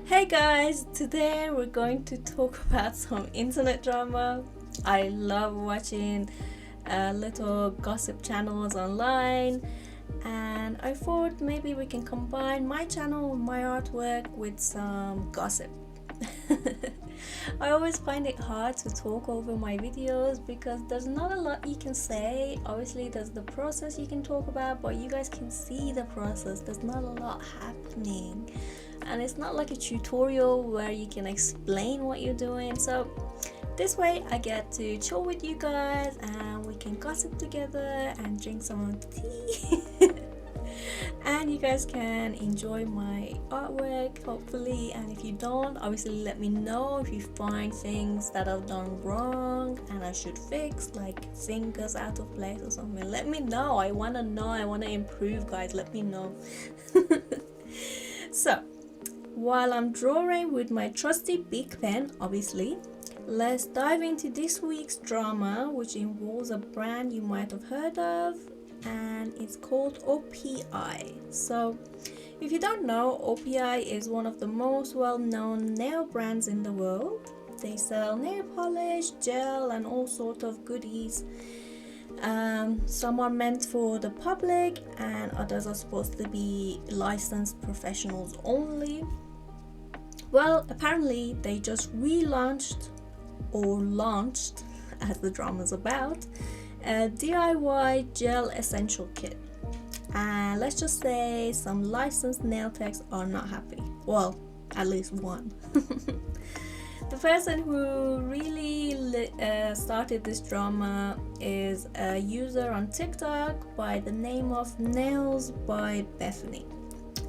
Hey guys, today we're going to talk about some internet drama. I love watching little gossip channels online, and I thought maybe we can combine my channel, my artwork with some gossip. I always find it hard to talk over my videos because there's not a lot you can say. Obviously there's the process you can talk about, but you guys can see the process. There's not a lot happening, and it's not like a tutorial where you can explain what you're doing. So this way I get to chill with you guys and we can gossip together and drink some tea. And you guys can enjoy my artwork hopefully, and if you don't, obviously let me know if you find things that I've done wrong and I should fix, like fingers out of place or something. Let me know. I want to improve, guys. Let me know. So while I'm drawing with my trusty big pen, obviously, let's dive into this week's drama, which involves a brand you might have heard of, and it's called OPI. So if you don't know, OPI is one of the most well-known nail brands in the world. They sell nail polish, gel, and all sorts of goodies. Some are meant for the public and others are supposed to be licensed professionals only. Well, apparently they just relaunched or launched, as the drama's about, a DIY gel essential kit, and let's just say some licensed nail techs are not happy. Well, at least one. The person who really started this drama is a user on TikTok by the name of Nails by Bethany.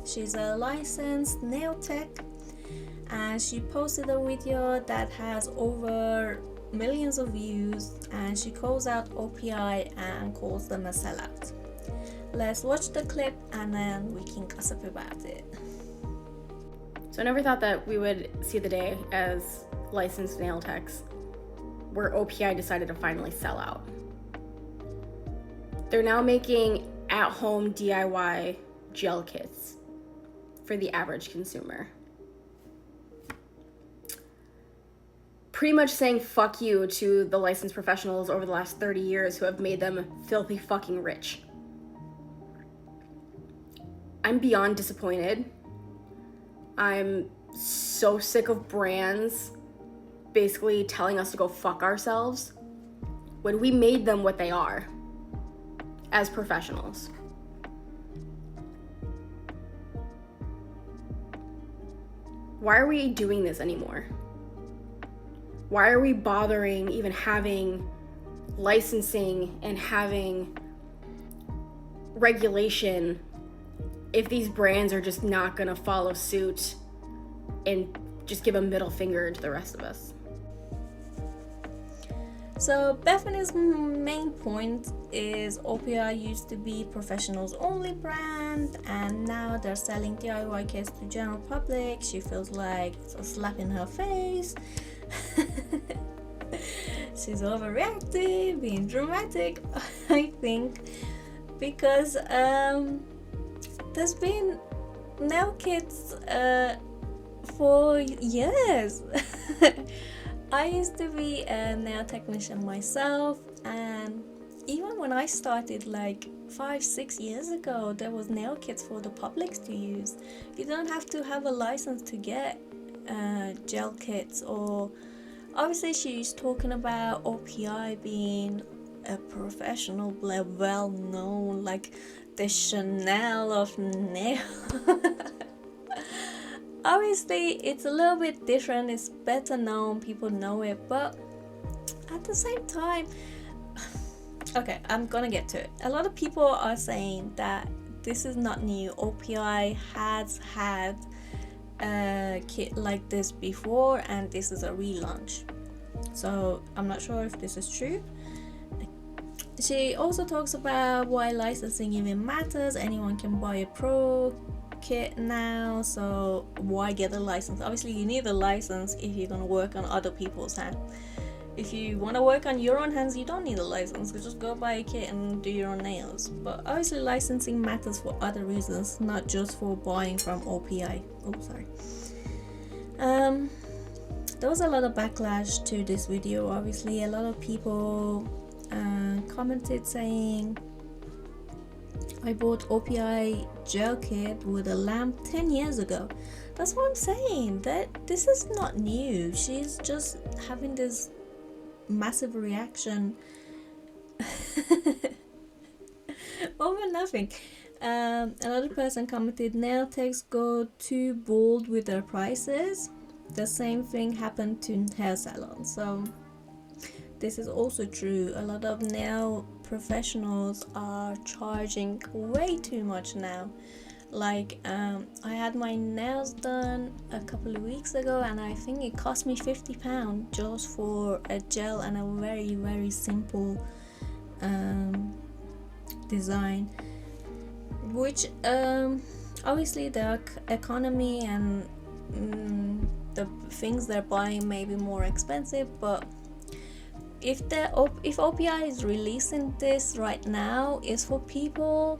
She's a licensed nail tech, and she posted a video that has over millions of views, and she calls out OPI and calls them a sellout. Let's watch the clip and then we can gossip about it. So I never thought that we would see the day as licensed nail techs where OPI decided to finally sell out. They're now making at-home DIY gel kits for the average consumer. Pretty much saying fuck you to the licensed professionals over the last 30 years who have made them filthy fucking rich. I'm beyond disappointed. I'm so sick of brands basically telling us to go fuck ourselves when we made them what they are as professionals. Why are we doing this anymore? Why are we bothering even having licensing and having regulation if these brands are just not gonna follow suit and just give a middle finger to the rest of us? So Bethany's main point is OPI used to be professionals only brand, and now they're selling DIY kits to general public. She feels like it's a slap in her face. She's overreacting, being dramatic, I think, because there's been nail kits for years. I used to be a nail technician myself, and even when I started like 5-6 years ago, there was nail kits for the public to use. You don't have to have a license to get gel kits. Or obviously she's talking about OPI being a professional, well known, like the Chanel of nail. Obviously it's a little bit different, it's better known, people know it, but at the same time, okay, I'm gonna get to it. A lot of people are saying that this is not new. OPI has had a kit like this before and this is a relaunch, so I'm not sure if this is true. She also talks about why licensing even matters. Anyone can buy a pro kit now, so why get a license? Obviously you need a license if you're going to work on other people's hands. If you want to work on your own hands, you don't need a license. You just go buy a kit and do your own nails. But obviously licensing matters for other reasons, not just for buying from OPI. Oh, sorry. Um, there was a lot of backlash to this video. Obviously, a lot of people commented saying, I bought OPI gel kit with a lamp 10 years ago. That's what I'm saying, that this is not new. She's just having this massive reaction over nothing. Another person commented, nail techs go too bold with their prices. The same thing happened to hair salons. So this is also true. A lot of nail professionals are charging way too much now. Like I had my nails done a couple of weeks ago, and I think it cost me £50 just for a gel and a very, very simple design, which obviously the economy and the things they're buying may be more expensive, but if OPI is releasing this right now, it's for people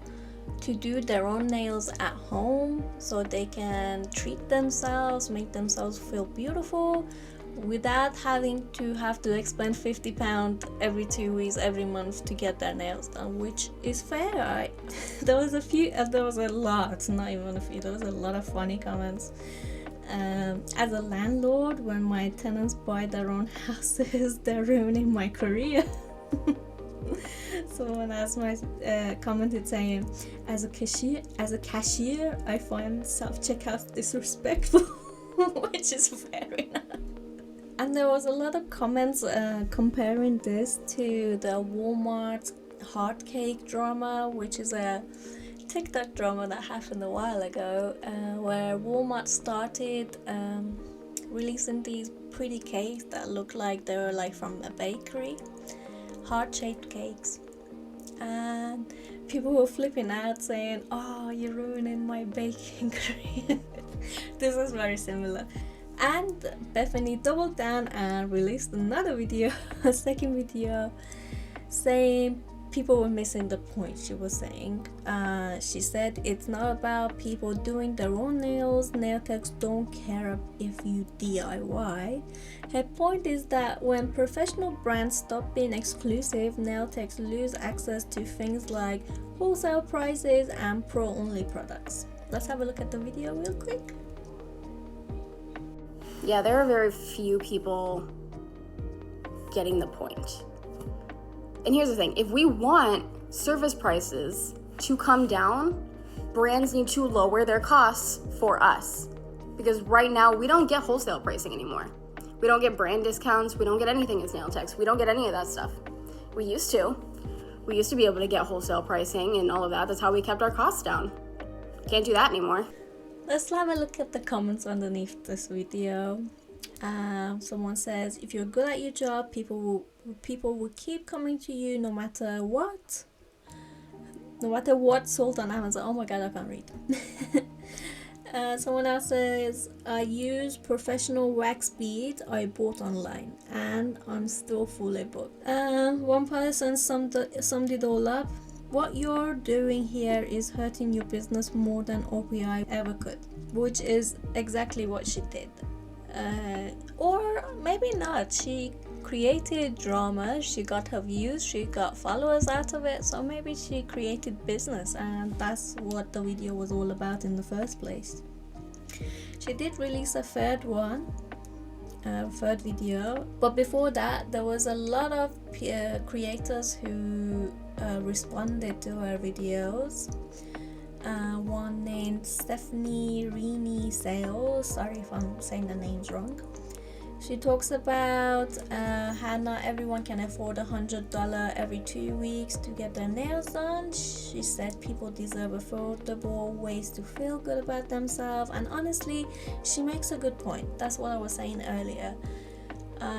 to do their own nails at home so they can treat themselves, make themselves feel beautiful without having to expend £50 every 2 weeks, every month to get their nails done, which is fair. There was a lot, not even a few, there was a lot of funny comments. As a landlord, when my tenants buy their own houses, they're ruining my career. Someone else commented saying, as a cashier, I find self-checkout disrespectful, which is fair enough. And there was a lot of comments comparing this to the Walmart hot cake drama, which is a TikTok drama that happened a while ago, where Walmart started releasing these pretty cakes that look like they were like from a bakery, heart-shaped cakes, and people were flipping out saying, oh, you're ruining my baking career. This is very similar. And Bethany doubled down and released another video, a second video, saying people were missing the point. She was saying, she said, it's not about people doing their own nails. Nail techs don't care if you DIY. Her point is that when professional brands stop being exclusive, nail techs lose access to things like wholesale prices and pro-only products. Let's have a look at the video real quick. Yeah, there are very few people getting the point. And here's the thing, if we want service prices to come down, brands need to lower their costs for us. Because right now, we don't get wholesale pricing anymore. We don't get brand discounts, we don't get anything as nail techs, we don't get any of that stuff. We used to. We used to be able to get wholesale pricing and all of that. That's how we kept our costs down. Can't do that anymore. Let's have a look at the comments underneath this video. Someone says, if you're good at your job, people will keep coming to you no matter what. No matter what sold on Amazon. Oh my god, I can't read. Someone else says, I use professional wax beads I bought online and I'm still fully booked. One person summed it all up. What you're doing here is hurting your business more than OPI ever could, which is exactly what she did. Or maybe not. She created drama, she got her views, she got followers out of it, so maybe she created business, and that's what the video was all about in the first place. She did release a third video, but before that there was a lot of creators who responded to her videos. One named Stephanie Rini Sales, sorry if I'm saying the names wrong. She talks about how not everyone can afford $100 every 2 weeks to get their nails done. She said people deserve affordable ways to feel good about themselves, and honestly, she makes a good point. That's what I was saying earlier.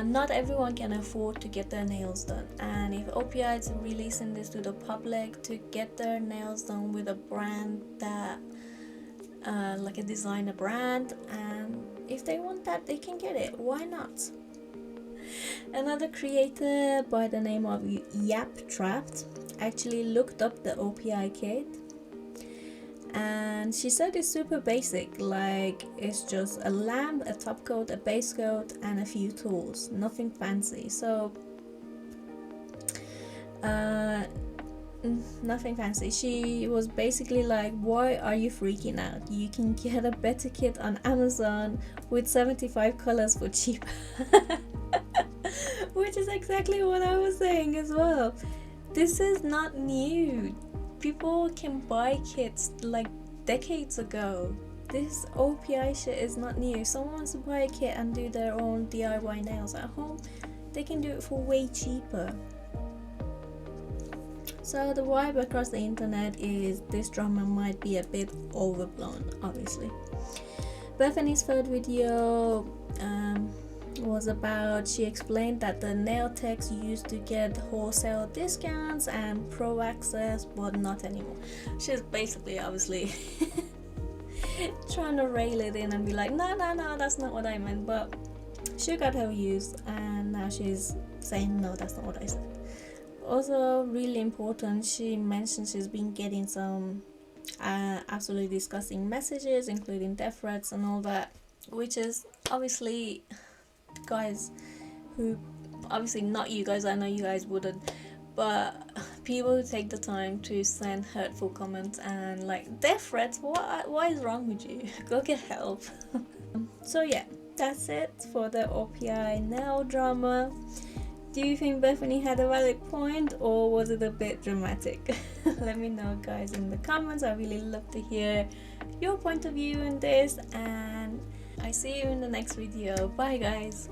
Not everyone can afford to get their nails done, and if OPI is releasing this to the public to get their nails done with a brand that like a designer brand, and if they want that, they can get it. Why not? Another creator by the name of Yap Trapped actually looked up the OPI kit, And she said it's super basic, like it's just a lamp, a top coat, a base coat, and a few tools, nothing fancy. So nothing fancy. She was basically like, why are you freaking out? You can get a better kit on Amazon with 75 colors for cheap. Which is exactly what I was saying as well. This is not new. People can buy kits like decades ago. This OPI shit is not new. If someone wants to buy a kit and do their own DIY nails at home, they can do it for way cheaper. So the vibe across the internet is this drama might be a bit overblown, obviously. Bethany's third video was about, she explained that the nail techs used to get wholesale discounts and pro access, but not anymore. She's basically obviously trying to rail it in and be like, no, that's not what I meant, but she got her views and now she's saying, no, that's not what I said. Also, really important, she mentioned she's been getting some absolutely disgusting messages, including death threats and all that, which is obviously, guys who, obviously not you guys, I know you guys wouldn't, but people who take the time to send hurtful comments and like death threats, what is wrong with you? Go get help. So yeah, that's it for the OPI nail drama. Do you think Bethany had a valid point, or was it a bit dramatic? Let me know, guys, in the comments. I really love to hear your point of view on this, and I see you in the next video. Bye, guys.